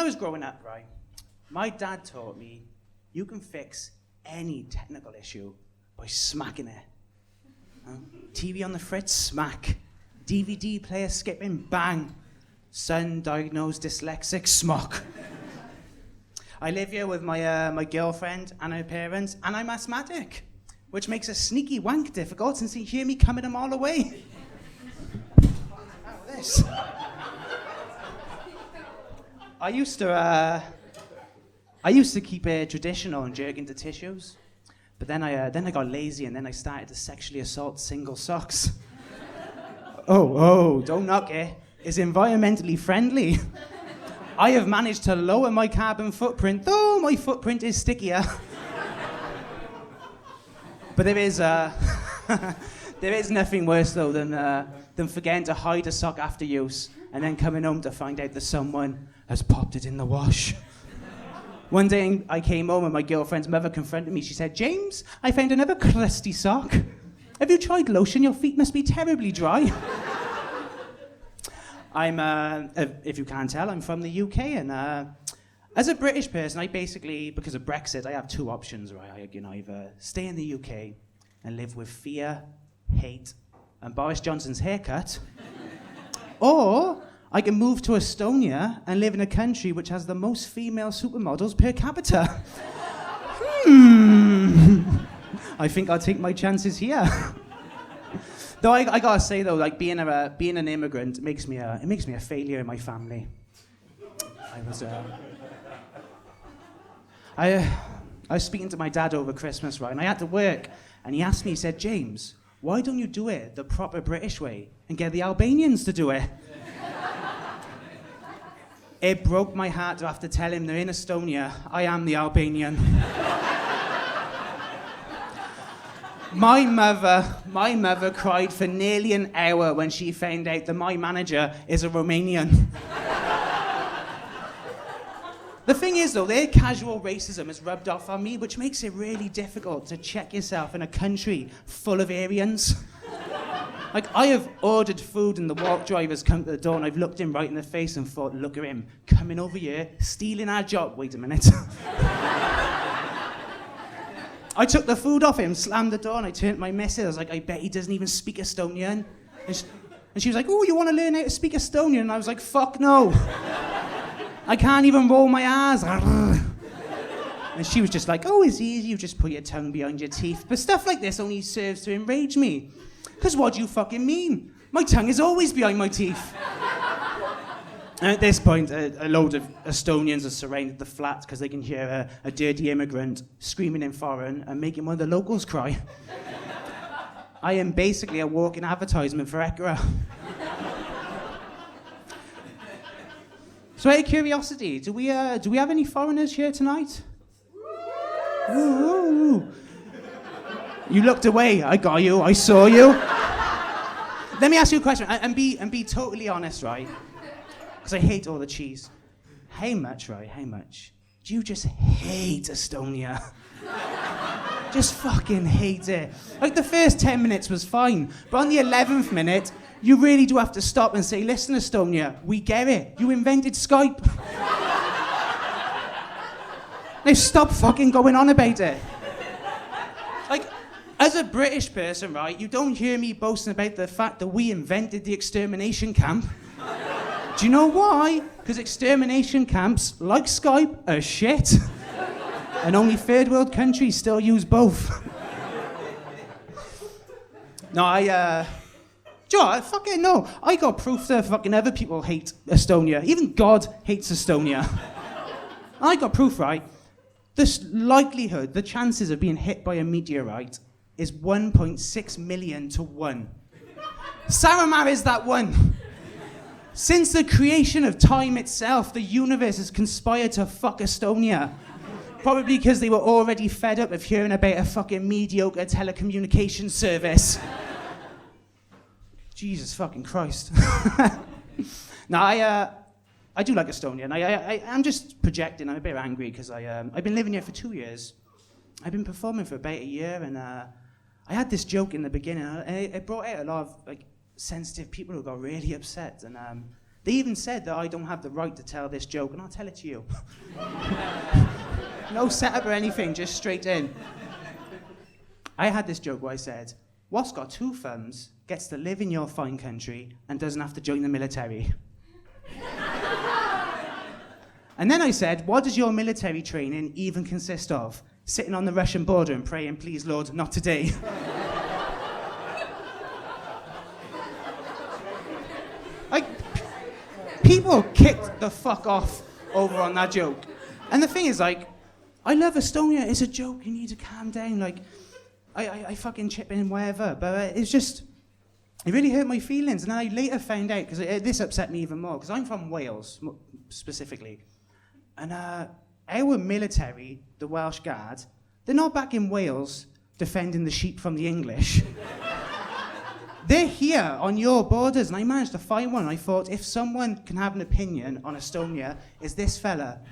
I was growing up, right, my dad taught me you can fix any technical issue by smacking it. TV on the fritz, smack. DVD player skipping, bang. Son diagnosed dyslexic, smock. I live here with my girlfriend and her parents, and I'm asthmatic, which makes a sneaky wank difficult since you hear me coming a mile away. This. I used to keep it traditional and jerk into tissues, but then I got lazy and then I started to sexually assault single socks. Oh, don't knock it. It's environmentally friendly. I have managed to lower my carbon footprint, though my footprint is stickier. But there is nothing worse though than forgetting to hide a sock after use and then coming home to find out that someone has popped it in the wash. One day I came home and my girlfriend's mother confronted me. She said, "James, I found another crusty sock. Have you tried lotion? Your feet must be terribly dry." If you can't tell, I'm from the UK, and as a British person, I basically, because of Brexit, I have two options, right? I can either stay in the UK and live with fear, hate, and Boris Johnson's haircut, or I can move to Estonia and live in a country which has the most female supermodels per capita. I think I'll take my chances here. Though I gotta say though, like being an immigrant makes me a failure in my family. I was speaking to my dad over Christmas, right, and I had to work, and he asked me, he said, "James, why don't you do it the proper British way and get the Albanians to do it?" It broke my heart to have to tell him they're in Estonia. I am the Albanian. My mother cried for nearly an hour when she found out that my manager is a Romanian. The thing is, though, their casual racism has rubbed off on me, which makes it really difficult to check yourself in a country full of Aryans. Like, I have ordered food and the walk driver's come to the door and I've looked him right in the face and thought, look at him, coming over here, stealing our job. Wait a minute. I took the food off him, slammed the door, and I turned to my missus. I was like, I bet he doesn't even speak Estonian. And she was like, oh, you want to learn how to speak Estonian? And I was like, fuck no. I can't even roll my R's. And she was just like, oh, it's easy, you just put your tongue behind your teeth. But stuff like this only serves to enrage me. Because what do you fucking mean? My tongue is always behind my teeth. And at this point, a load of Estonians have surrounded the flat because they can hear a dirty immigrant screaming in foreign and making one of the locals cry. I am basically a walking advertisement for ECRA. So out of curiosity, do we have any foreigners here tonight? Ooh. You looked away. I got you. I saw you. Let me ask you a question, and be totally honest, right? Because I hate all the cheese. How much do you just hate Estonia? Just fucking hate it. Like, the first 10 minutes was fine, but on the 11th minute, you really do have to stop and say, listen, Estonia, we get it. You invented Skype. Now stop fucking going on about it. Like, as a British person, right, you don't hear me boasting about the fact that we invented the extermination camp. Do you know why? Because extermination camps, like Skype, are shit. And only third world countries still use both. No, do you know what? Fucking no. I got proof that fucking other people hate Estonia. Even God hates Estonia. I got proof, right? The chances of being hit by a meteorite is 1.6 million to 1. Saramar is that one. Since the creation of time itself, the universe has conspired to fuck Estonia. Probably because they were already fed up of hearing about a fucking mediocre telecommunications service. Jesus fucking Christ. Now, I do like Estonia, and I'm just projecting. I'm a bit angry because I've been living here for 2 years. I've been performing for about a year, and I had this joke in the beginning, and it brought out a lot of like sensitive people who got really upset, and They even said that I don't have the right to tell this joke, and I'll tell it to you. No setup or anything, just straight in. I had this joke where I said, what's got 2 thumbs, gets to live in your fine country, and doesn't have to join the military? And then I said, what does your military training even consist of? Sitting on the Russian border and praying, please, Lord, not today. Like, people kicked the fuck off over on that joke. And the thing is, like, I love Estonia. It's a joke. You need to calm down. Like, I fucking chip in wherever. But it's just, it really hurt my feelings. And then I later found out, because this upset me even more, because I'm from Wales, specifically. And our military, the Welsh Guard, they're not back in Wales defending the sheep from the English. They're here on your borders, and I managed to find one. And I thought, if someone can have an opinion on Estonia, it's this fella.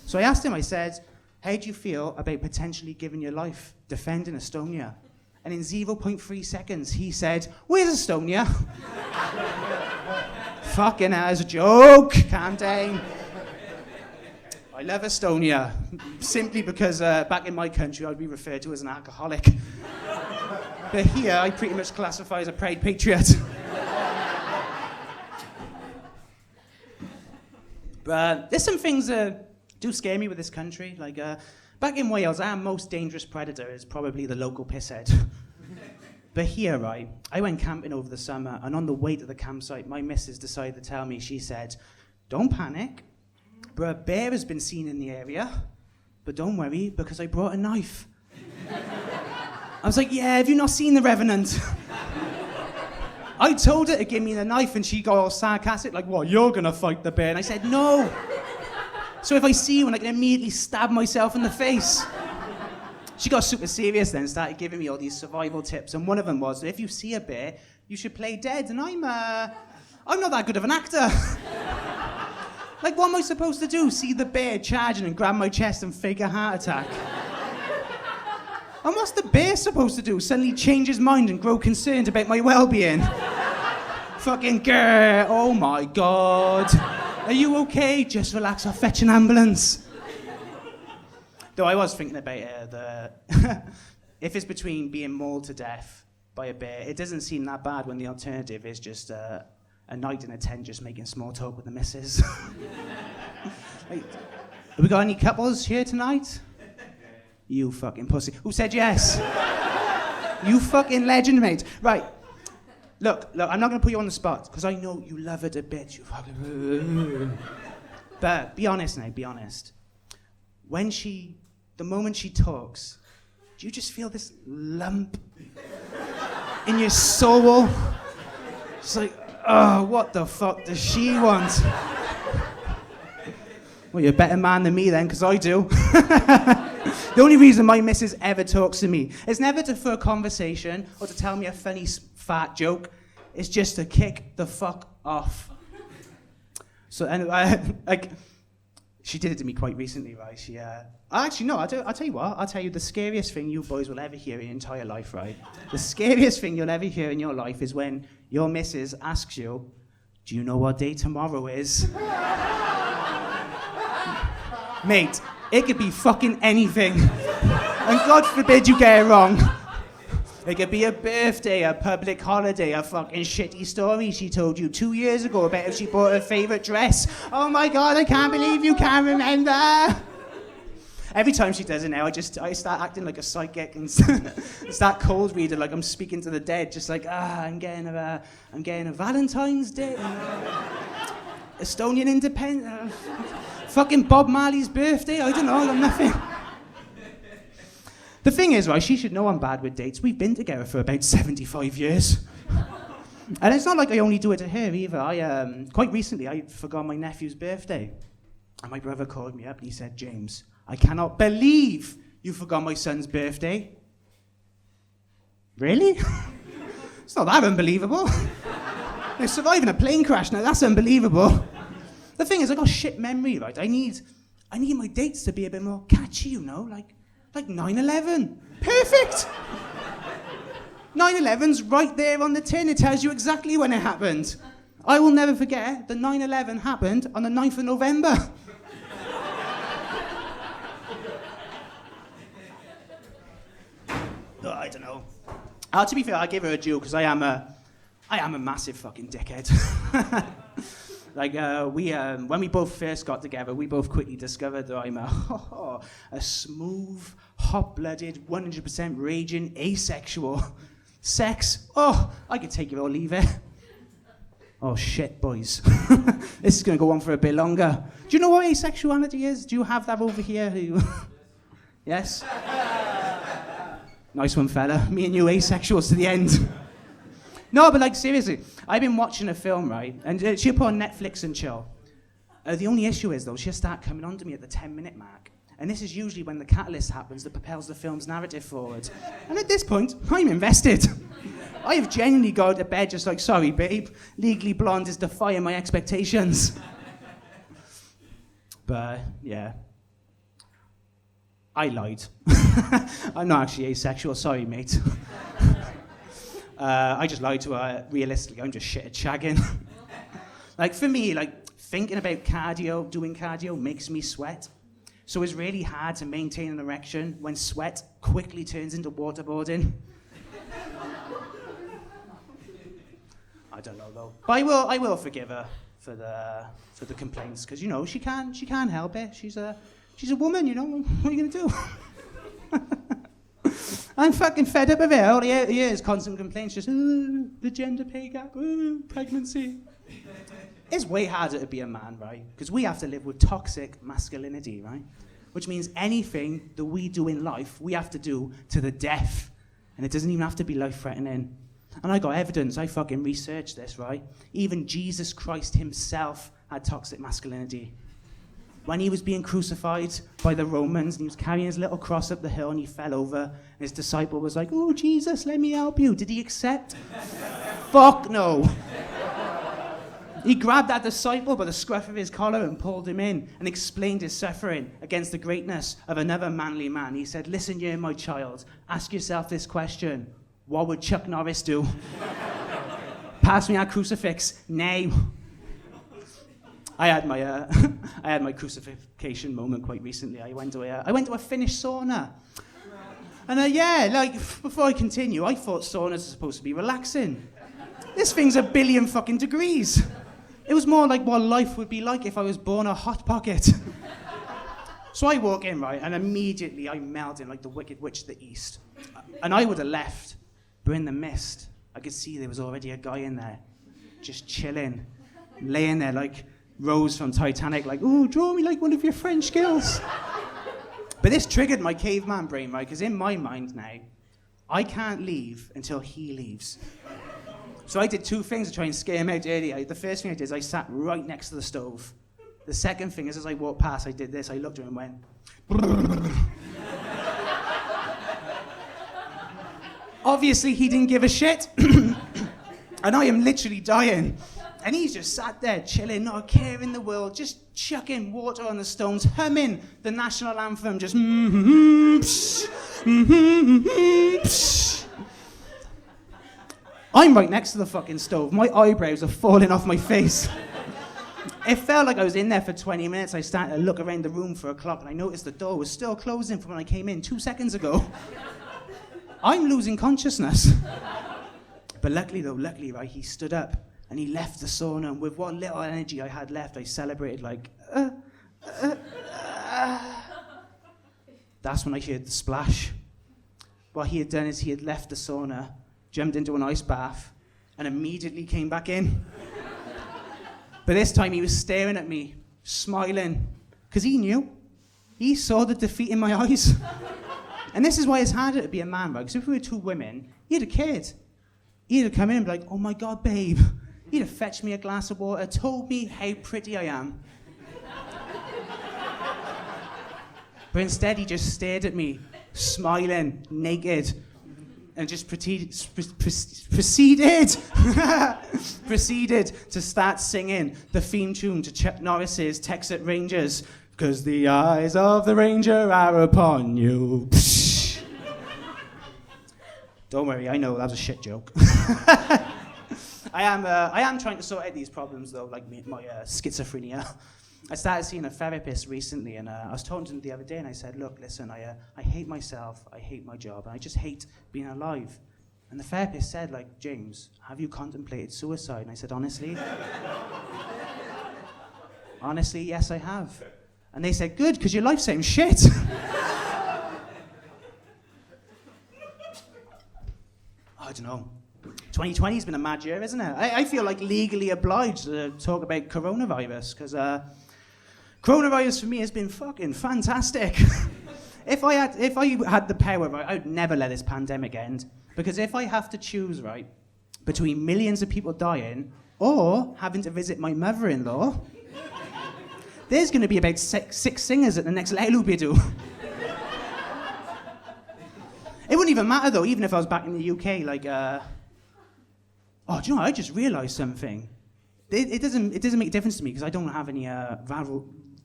So I asked him, I said, how do you feel about potentially giving your life defending Estonia? And in 0.3 seconds, he said, where's Estonia? Fucking hell, it's a joke. Calm down. I love Estonia, simply because back in my country, I'd be referred to as an alcoholic. But here, I pretty much classify as a proud patriot. But there's some things that do scare me with this country. Like, back in Wales, our most dangerous predator is probably the local pisshead. But here, right, I went camping over the summer, and on the way to the campsite, my missus decided to tell me, she said, don't panic, but a bear has been seen in the area, but don't worry, because I brought a knife. I was like, yeah, have you not seen The Revenant? I told her to give me the knife, and she got all sarcastic, like, what, you're gonna fight the bear? And I said, no. So if I see one, I can immediately stab myself in the face. She got super serious then, started giving me all these survival tips, and one of them was, if you see a bear, you should play dead, and I'm not that good of an actor. Like, what am I supposed to do? See the bear charging and grab my chest and fake a heart attack? And what's the bear supposed to do? Suddenly change his mind and grow concerned about my well-being? Fucking grr, oh my God. Are you okay? Just relax, I'll fetch an ambulance. Though I was thinking about if it's between being mauled to death by a bear, it doesn't seem that bad when the alternative is just a night in a tent just making small talk with the missus. Like, have we got any couples here tonight? You fucking pussy. Who said yes? You fucking legend, mate. Right. Look, I'm not going to put you on the spot, because I know you love it a bit. You fucking... But be honest now, be honest. The moment she talks, do you just feel this lump in your soul? It's like, oh, what the fuck does she want? Well, you're a better man than me then, because I do. The only reason my missus ever talks to me is never for a conversation or to tell me a funny fat joke. It's just to kick the fuck off. So, and she did it to me quite recently, right? Actually, no, I'll tell you what. I'll tell you the scariest thing you boys will ever hear in your entire life, right? The scariest thing you'll ever hear in your life is when your missus asks you, do you know what day tomorrow is? Mate, it could be fucking anything. And God forbid you get it wrong. It could be a birthday, a public holiday, a fucking shitty story she told you 2 years ago about if she bought her favourite dress. Oh my God, I can't believe you can't remember. Every time she does it now, I start acting like a psychic and start cold reading like I'm speaking to the dead, just like, I'm getting a Valentine's Day, Estonian independence, fucking Bob Marley's birthday, I don't know, nothing. The thing is, right, she should know I'm bad with dates. We've been together for about 75 years. And it's not like I only do it to her either. Quite recently, I forgot my nephew's birthday. And my brother called me up and he said, James, I cannot believe you forgot my son's birthday. Really? It's not that unbelievable. They're surviving a plane crash now, that's unbelievable. The thing is, I got shit memory, right? I need my dates to be a bit more catchy, you know, like 9/11. Perfect! 9/11's right there on the tin. It tells you exactly when it happened. I will never forget that 9/11 happened on the 9th of November. Oh, I don't know. To be fair, I give her a due because I am a massive fucking dickhead. When we both first got together, we both quickly discovered that I'm a smooth, hot-blooded, 100% raging asexual. Sex, I could take it or leave it. Oh shit, boys. This is going to go on for a bit longer. Do you know what asexuality is? Do you have that over here? Yes? Nice one, fella. Me and you asexuals to the end. No, but like, seriously, I've been watching a film, right? And she'll put on Netflix and chill. The only issue is, though, she'll start coming on to me at the 10-minute mark. And this is usually when the catalyst happens that propels the film's narrative forward. And at this point, I'm invested. I have genuinely gone to bed just like, sorry, babe, Legally Blonde is defying my expectations. But, yeah. I lied. I'm not actually asexual, sorry, mate. I just lied to her. Realistically, I'm just shit at shagging. Like, for me, like, thinking about doing cardio makes me sweat. So it's really hard to maintain an erection when sweat quickly turns into waterboarding. I don't know though. But I will forgive her for the complaints, because you know she can't help it. She's a woman, you know. What are you gonna do? I'm fucking fed up of it. All the years, constant complaints, just the gender pay gap, pregnancy. It's way harder to be a man, right? Because we have to live with toxic masculinity, right? Which means anything that we do in life, we have to do to the death. And it doesn't even have to be life-threatening. And I got evidence. I fucking researched this, right? Even Jesus Christ himself had toxic masculinity. When he was being crucified by the Romans, and he was carrying his little cross up the hill, and he fell over, and his disciple was like, "Oh, Jesus, let me help you." Did he accept? Fuck no. He grabbed that disciple by the scruff of his collar and pulled him in and explained his suffering against the greatness of another manly man. He said, "Listen here, my child, ask yourself this question. What would Chuck Norris do? Pass me that crucifix now." I had my crucifixion moment quite recently. I went to a Finnish sauna. And before I continue, I thought saunas are supposed to be relaxing. This thing's 1 billion fucking degrees. It was more like what life would be like if I was born a hot pocket. So I walk in, right, and immediately I melt in like the Wicked Witch of the East. And I would have left, but in the mist, I could see there was already a guy in there, just chilling, laying there like Rose from Titanic, like, "Ooh, draw me like one of your French girls." But this triggered my caveman brain, right, because in my mind now, I can't leave until he leaves. So I did 2 things to try and scare him out early. The first thing I did is I sat right next to the stove. The second thing is as I walked past, I did this. I looked at him and went... Obviously, he didn't give a shit. And I am literally dying. And he's just sat there chilling, not a care in the world, just chucking water on the stones, humming the national anthem, just... I'm right next to the fucking stove. My eyebrows are falling off my face. It felt like I was in there for 20 minutes. I started to look around the room for a clock, and I noticed the door was still closing from when I came in 2 seconds ago. I'm losing consciousness. But luckily, right, he stood up, and he left the sauna, and with what little energy I had left, I celebrated like, That's when I heard the splash. What he had done is he had left the sauna, jumped into an ice bath, and immediately came back in. But this time he was staring at me, smiling, because he knew. He saw the defeat in my eyes. And this is why it's harder to be a man, right? Because if we were 2 women, he'd have cared. He'd have come in and be like, "Oh my God, babe." He'd have fetched me a glass of water, told me how pretty I am. But instead he just stared at me, smiling, naked, and just proceeded to start singing the theme tune to Chuck Norris's Texas Rangers, "'Cause the eyes of the Ranger are upon you." Don't worry, I know that was a shit joke. I am trying to sort out these problems though, like my schizophrenia. I started seeing a therapist recently, and I was talking to him the other day, and I said, look, listen, I hate myself, I hate my job, and I just hate being alive. And the therapist said, like, James, have you contemplated suicide? And I said, honestly? Honestly, yes, I have. And they said, good, because your life seems shit. I don't know. 2020's been a mad year, isn't it? I feel like legally obliged to talk about coronavirus, because coronavirus for me has been fucking fantastic. If I had the power, right, I would never let this pandemic end. Because if I have to choose, right, between millions of people dying or having to visit my mother-in-law, there's going to be about six singers at the next Laulu do. It wouldn't even matter though, even if I was back in the UK, like, oh, do you know what? I just realised something. It doesn't make a difference to me because I don't have any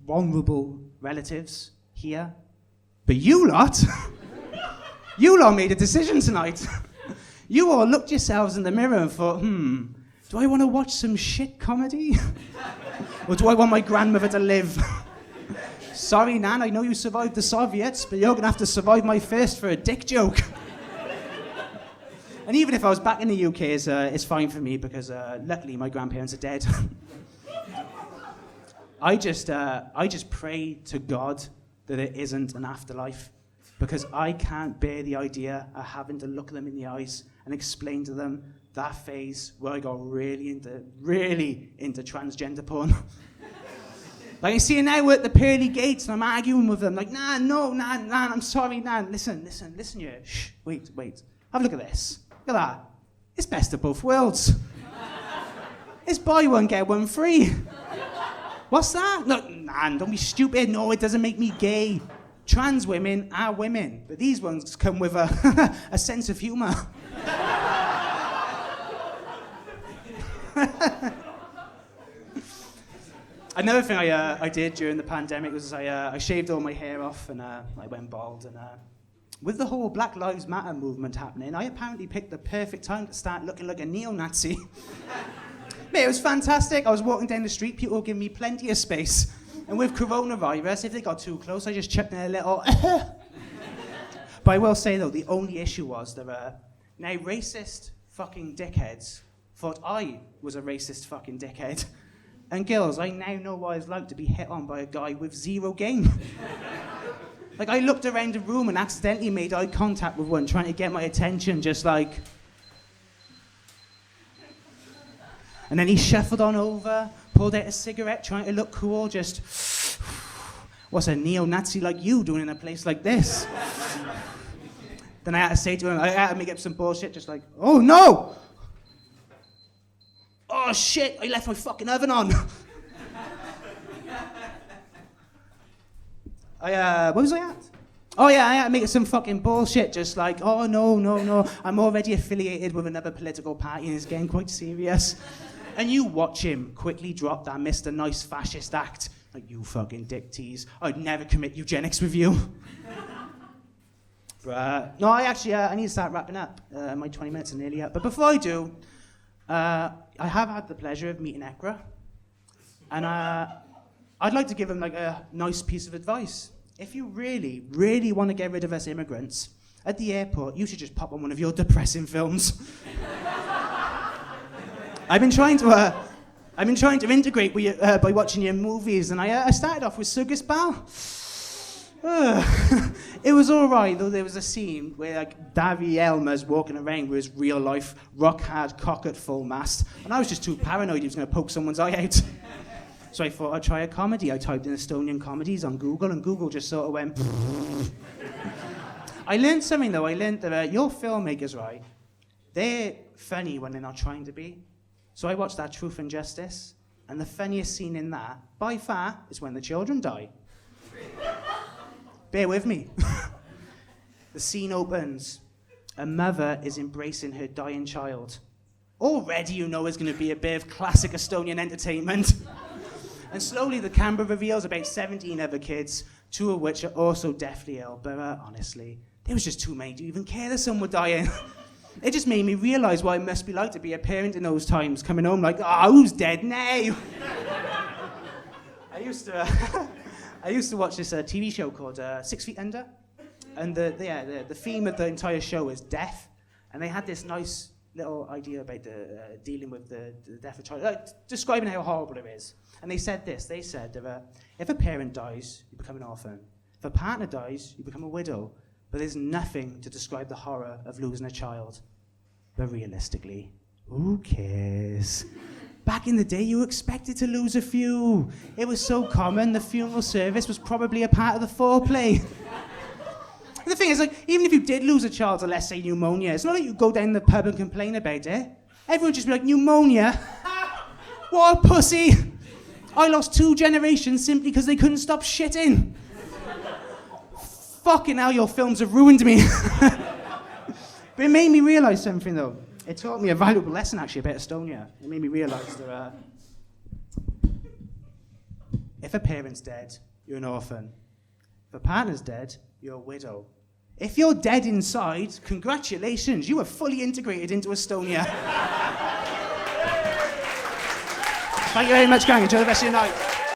vulnerable relatives here. But you lot, you lot made a decision tonight. You all looked yourselves in the mirror and thought, do I want to watch some shit comedy? Or do I want my grandmother to live? Sorry, Nan, I know you survived the Soviets, but you're going to have to survive my fist for a dick joke. And even if I was back in the UK, it's fine for me because luckily my grandparents are dead. I just pray to God that there isn't an afterlife because I can't bear the idea of having to look them in the eyes and explain to them that phase where I got really into transgender porn. Like I see it now at the pearly gates and I'm arguing with them like, Nan, I'm sorry, Nan. Listen here. Shh, wait. Have a look at this. Look at that. It's best of both worlds. It's buy one, get one free. What's that? Look, Nan, don't be stupid. No, it doesn't make me gay. Trans women are women, but these ones come with a sense of humour. Another thing I did during the pandemic was I shaved all my hair off and I went bald. And with the whole Black Lives Matter movement happening, I apparently picked the perfect time to start looking like a neo-Nazi. Mate, it was fantastic. I was walking down the street, people were giving me plenty of space. And with coronavirus, if they got too close, I just chucked in a little... But I will say, though, the only issue was that now racist fucking dickheads thought I was a racist fucking dickhead. And girls, I now know what it's like to be hit on by a guy with zero game. Like, I looked around the room and accidentally made eye contact with one, trying to get my attention, just like... And then he shuffled on over, pulled out a cigarette, trying to look cool, just... What's a neo-Nazi like you doing in a place like this? Then I had to say to him, I had to make up some bullshit, just like, oh no! Oh shit, I left my fucking oven on. Where was I at? Oh yeah, I had to make some fucking bullshit, just like, oh no, I'm already affiliated with another political party and it's getting quite serious. And you watch him quickly drop that Mr. Nice fascist act. Like, you fucking dick tease, I'd never commit eugenics with you. But, no, I need to start wrapping up. My 20 minutes are nearly up. But before I do, I have had the pleasure of meeting Ekra. And I'd like to give him like a nice piece of advice. If you really, really want to get rid of us immigrants, at the airport, you should just pop on one of your depressing films. I've been trying to integrate with you, by watching your movies, and I started off with Sugus Bal. It was all right, though there was a scene where like Davy Elmer's walking around with his real life rock hard cock at full mast, and I was just too paranoid he was going to poke someone's eye out. So I thought I'd try a comedy. I typed in Estonian comedies on Google, and Google just sort of went. I learned something though. I learned that your filmmakers, right? They're funny when they're not trying to be. So I watched that Truth and Justice, and the funniest scene in that, by far, is when the children die. Bear with me. The scene opens. A mother is embracing her dying child. Already you know it's going to be a bit of classic Estonian entertainment. And slowly the camera reveals about 17 other kids, 2 of which are also deathly ill. But honestly, there was just too many to even care that some were dying. it just made me realise what it must be like to be a parent in those times, coming home like, oh, who's dead now? I used to watch this TV show called 6 Feet Under, and the theme of the entire show is death, and they had this nice little idea about dealing with the death of a child, describing how horrible it is. And they said if a parent dies, you become an orphan. If a partner dies, you become a widow. But there's nothing to describe the horror of losing a child. But realistically, who cares? Back in the day, you were expected to lose a few. It was so common, the funeral service was probably a part of the foreplay. The thing is, like, even if you did lose a child to, let's say, pneumonia, it's not like you go down the pub and complain about it. Everyone would just be like, pneumonia? What a pussy! I lost 2 generations simply because they couldn't stop shitting. Fucking hell, your films have ruined me. But it made me realise something, though. It taught me a valuable lesson, actually, about Estonia. It made me realise that if a parent's dead, you're an orphan. If a partner's dead, you're a widow. If you're dead inside, congratulations, you are fully integrated into Estonia. Thank you very much, gang. Enjoy the rest of your night.